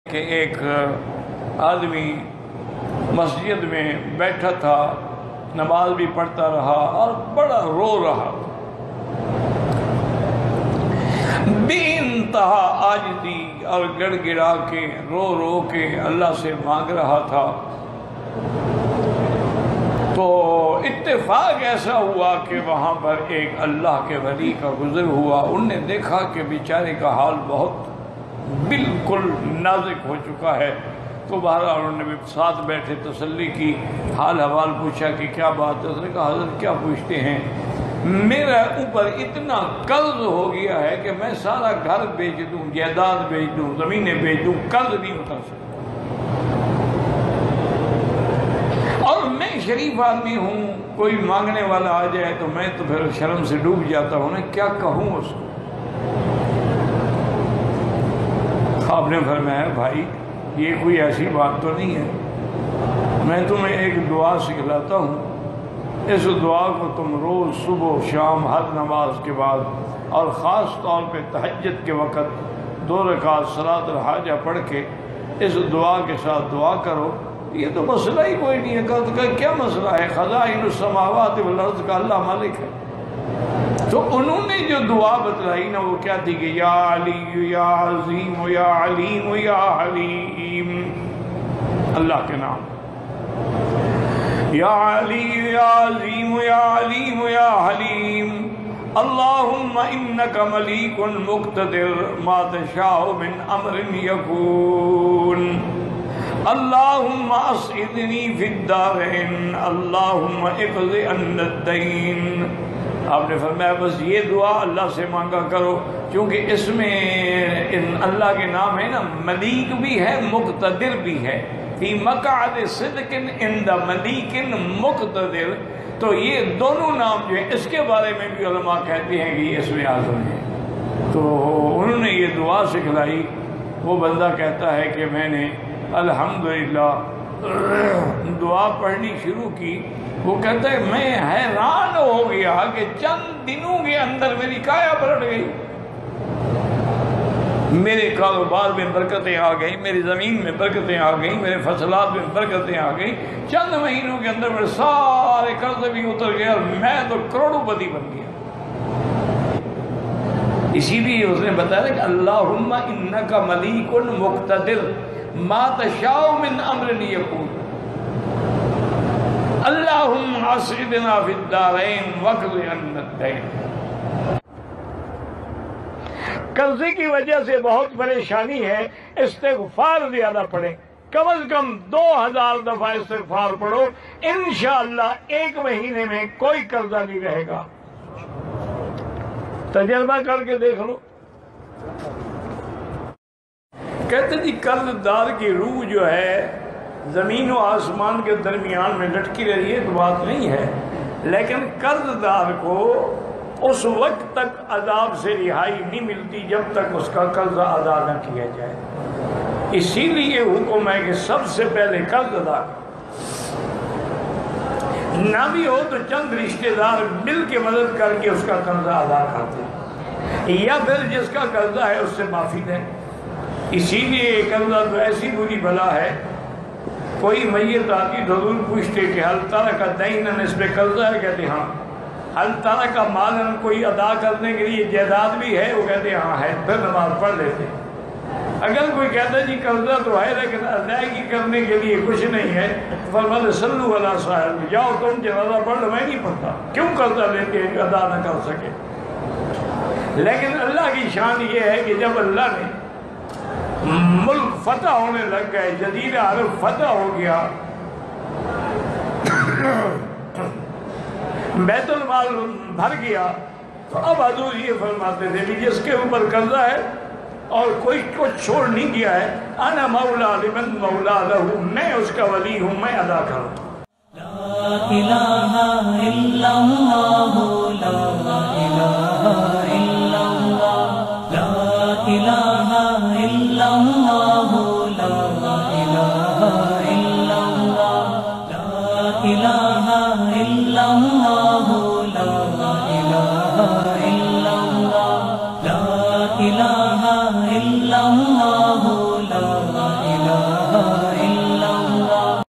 کہ ایک آدمی مسجد میں بیٹھا تھا، نماز بھی پڑھتا رہا اور بڑا رو رہا، بے انتہا عاجزی اور گڑ گڑا کے رو رو کے اللہ سے مانگ رہا تھا۔ تو اتفاق ایسا ہوا کہ وہاں پر ایک اللہ کے ولی کا گزر ہوا۔ ان نے دیکھا کہ بیچارے کا حال بہت بالکل نازک ہو چکا ہے، تو بہرحال انہوں نے بھی ساتھ بیٹھے تسلی کی، حال حوال پوچھا کہ کیا بات ہے۔ اس نے کہا حضرت کیا پوچھتے ہیں، میرا اوپر اتنا قرض ہو گیا ہے کہ میں سارا گھر بیچ دوں، جائیداد بیچ دوں، زمینیں بیچ دوں، قرض نہیں اتر سکتا، اور میں شریف آدمی ہوں، کوئی مانگنے والا آ جائے تو میں تو پھر شرم سے ڈوب جاتا ہوں نا، کیا کہوں اس کو۔ آپ نے فرمایا بھائی یہ کوئی ایسی بات تو نہیں ہے، میں تمہیں ایک دعا سکھلاتا ہوں، اس دعا کو تم روز صبح و شام ہر نماز کے بعد اور خاص طور پہ تہجد کے وقت 2 رکعت صلاۃ الحاجہ پڑھ کے اس دعا کے ساتھ دعا کرو۔ یہ تو مسئلہ ہی کوئی نہیں ہے۔ کیا مسئلہ ہے، خزائن السماوات والارض کا اللہ مالک ہے۔ تو انہوں نے جو دعا بتلائی نا وہ کیا تھی کہ یا علی یا عظیم یا علیم یا حلیم، اللہ کے نام، یا علی یا عظیم یا علیم یا حلیم، اللہم انکا ملیک مقتدر ما تشاء من امر یکون، اللہم اسعدنی فی الدارین، اللہم اقض عن الدین۔ آپ نے فرمایا بس یہ دعا اللہ سے مانگا کرو، کیونکہ اس میں اللہ کے نام ہے نا، ملیک بھی ہے مقتدر بھی ہے، فی مقعد صدق عند ملیک مقتدر، تو یہ دونوں نام جو ہیں اس کے بارے میں بھی علماء کہتے ہیں کہ یہ اسم اعظم ہے۔ تو انہوں نے یہ دعا سکھلائی۔ وہ بندہ کہتا ہے کہ میں نے الحمدللہ دعا پڑھنی شروع کی، وہ کہتا ہے میں حیران ہو گیا کہ چند دنوں کے اندر میری کایا پلٹ گئی، میرے کاروبار میں برکتیں آ گئیں، میری زمین میں برکتیں آ گئیں، میرے فصلات میں برکتیں آ گئیں، چند مہینوں کے اندر میرے سارے قرض بھی اتر گئے اور میں تو کروڑوں پتی بن گیا۔ اسی لیے اس نے بتایا کہ اللہم انکا ملیک مقتدر ما تشاء من امر یکون، اللہم اسعدنا فی الدارین واقض عنا الدین۔ قرضے کی وجہ سے بہت پریشانی ہے، استغفار زیادہ پڑھیں، کم از کم 2000 دفعہ استغفار پڑھو، انشاءاللہ 1 مہینے میں کوئی قرضہ نہیں رہے گا۔ تجربہ کر کے دیکھ لو۔ کہتے جی قرض دار کی روح جو ہے زمین و آسمان کے درمیان میں لٹکی رہی ہے تو بات نہیں ہے، لیکن قرض دار کو اس وقت تک عذاب سے رہائی نہیں ملتی جب تک اس کا قرضہ ادا نہ کیا جائے۔ اسی لیے حکم ہے کہ سب سے پہلے قرض ادا نہ بھی ہو تو چند رشتہ دار مل کے مدد کر کے اس کا قرضہ ادا کرتے، یا پھر جس کا قرضہ ہے اس سے معافی دیں۔ اسی لیے قرضہ تو ایسی بری بلا ہے، کوئی میت آتی ضرور پوچھتے کہ حل ترک دینن، اس پہ قرضہ ہے، کہتے ہاں۔ حل ترک مالن، کوئی ادا کرنے کے لیے جائیداد بھی ہے، وہ کہتے ہاں ہے، پھر نماز پڑھ لیتے۔ اگر کوئی کہتا جی قرضہ تو ہے لیکن ادائیگی کرنے کے لیے کچھ نہیں ہے، فرماتے صلو علی صاحب، جاؤ تم جنازہ پڑھ لو، میں نہیں پڑھتا، کیوں قرضہ لیتے ہیں ادا نہ کر سکے۔ لیکن اللہ کی شان یہ ہے کہ جب اللہ نے ملک فتح ہونے لگ گئے، جزیرہ عرب فتح ہو گیا، بیت المال بھر گیا، تو اب حضور یہ فرماتے تھے کہ جس کے اوپر قرضہ ہے اور کوئی کچھ چھوڑ نہیں گیا ہے، انا مولا لمن مولا لہو، میں اس کا ولی ہوں، میں ادا کروں۔ لا الہ الا اللہ، لا الہ الا اللہ، لا الہ الا اللہ، لا الہ الا اللہ، لا الہ الا اللہ، لا الہ الا اللہ، لا الہ الا اللہ، لا إله